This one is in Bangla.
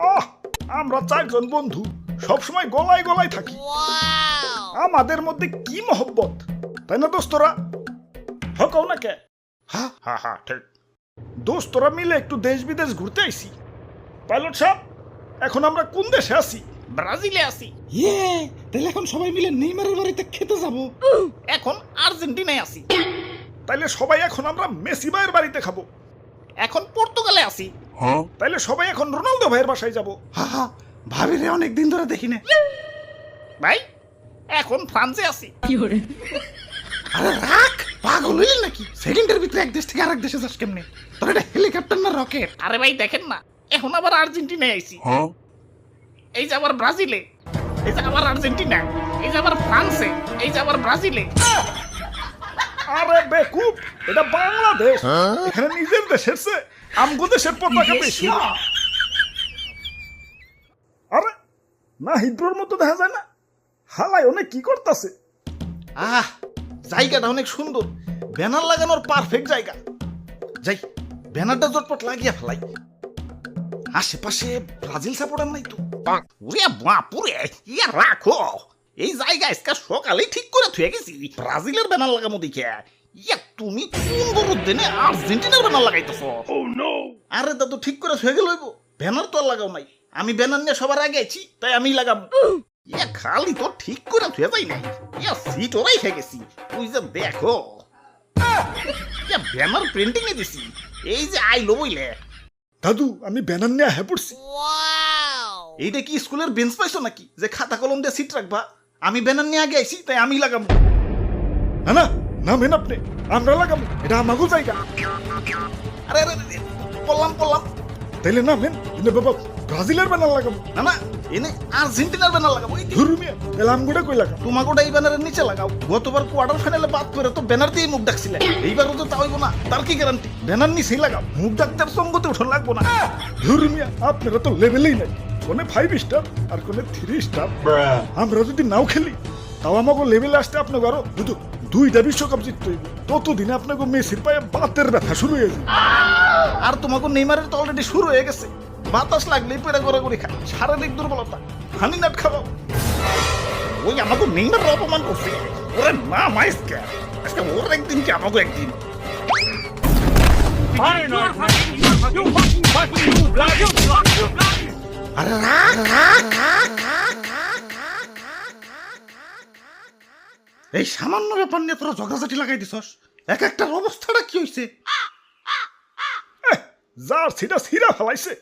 আহ, আমরা চারজন বন্ধু সবসময় গলায় গলায় থাকি। আমাদের মধ্যে কি মহব্বত, তাই না দোস্তরা? হকাও না কে? হ্যাঁ হ্যাঁ হ্যাঁ ঠিক। দোস্তরা মিলে একটু দেশ বিদেশ ঘুরতে আইছি। পাইলট সাহেব, এখন আমরা কোন দেশে আছি? ব্রাজিলে আছি। ইয়ে, তাহলে এখন সবাই মিলে নেইমারের বাড়িতে খেতে যাব। এখন আর্জেন্টিনায় আছি। তাইলে সবাই এখন আমরা মেসি ভাইয়ের বাড়িতে খাবো। এখন পর্তুগালে আছি। তাইলে সবাই এখন রোনালদো ভাইয়ের বাসায় যাব। হা হা, ভাবি রে অনেক দিন ধরে দেখি না। ভাই এখন ফ্রান্সে আছি। আরে রাখ, পাগল হইলি নাকি? সেকেন্ডের ভিতরে এক দেশ থেকে আরেক দেশে যাস কেমনে? তোর এটা হেলিকপ্টার না রকেট? আরে ভাই দেখেন না, এখন আবার আর্জেন্টিনায় আইছি। এই যে আবার ব্রাজিলে, এই যে আবার আর্জেন্টিনা, এই যে আবার ফ্রান্সে, এই যে আবার ব্রাজিলে। আরে বেকুব, এটা বাংলাদেশ। এখানে নিজের দেশের চেয়ে আমগো দেশের পতাকা বেশি। আরে না, হিদ্রোর মতো দেখা যায় না? হালায় অনেক কি করতেছে। আহ, জায়গাটা অনেক সুন্দর, ব্যানার লাগানোর পারফেক্ট জায়গা। যাই, ব্যানারটা জটপট লাগিয়ে ফেলাই। আশেপাশে ব্রাজিল সাপোর্টার নাই তো? ওরে বাপুরে, ইয়া রাখো। এই জায়গা আজকে সকালেই ঠিক করে থুয়ে গেছি ব্রাজিলের ব্যানার লাগামো দেখে। ইয়া তুমি কোন বড় দিনে আর্জেন্টিনার ব্যানার লাগাইতেছ? আরে দাদু, ঠিক করে হয়ে গেল। ব্যানার তো আর লাগাও নাই, আমি ব্যানার নিয়ে সবার আগে আছি, তাই আমি লাগাবো। ইয়া খালি তো ঠিক করে থুয়ে যাই নাই। ইয়া সিট ওরাই খেয়ে গেছি। তুই যে দেখো, ইয়া ব্যানার প্রিন্টিং এ দিছি। এই যে আইলো বইলে। দাদু, আমি ব্যানার নিয়ে হ্যাঁ পড়ছি। এইটা কি স্কুলের বেঞ্চ পাইছো নাকি যে খাতা কলম দিয়ে সিট রাখবা? আমি ব্যানার নিয়ে আগে আইছি, তাই আমি লাগাবো। না না, নামেন আপনি, আমরা লাগাবো, এটা আমাগো জায়গা। আরে আরে আরে, পড়লাম। তাইলে নামেন, কিন্তু বাবা ব্রাজিলের ব্যানার লাগাবো। না না, এনে আর্জেন্টিনার ব্যানার লাগাবো। এই ধরুমিয়া, তাহলে আমগোটা কই লাগাবো? তোমাকে এই ব্যানারের নিচে লাগাও। গতবার কোয়ার্টার ফাইনালে বাদ করে তো ব্যানার দিয়ে মুখ ডাকছিলে, এইবারও তো তা হইব না। তার কি গ্যারান্টি? ব্যানার নিচেই লাগাও, মুখ ডাকতে আর সঙ্গতে উঠন লাগবো না। ধরুমিয়া, আপনারা তো লেভেলেই নাই। কোনে 5 স্টার আর কোনে 3 স্টার। আমরা যদি নাও খেলি, তাও আমাকে লেভেলে আসতে আপনাকে আরো দুইটা বিশ্বকাপ জিততে হইব। ততদিনে আপনাকে মেসির পায়ে বাতের ব্যথা শুরু হয়ে যাবে। আর তোমাকে নেইমারের তো অলরেডি শুরু হয়ে গেছে। বাতাস লাগলেই পেড়া গড়াগড়ি খায়, শারীরিক দুর্বলতা, হানি নাট খাওয়াও। ওই আমাকে নেইমার অপমান করছে। ওরে না মাইসকে, আজকে ওর একদিন কি আমাকে একদিন। আরে রাখ। এই সামান্য ব্যাপার নিয়ে তোরা ঝগড়াঝাটি লাগাই দিছস। এক একটার অবস্থাটা কি হইছে? জার্সিটা ছিঁড়া ফেলাইছে।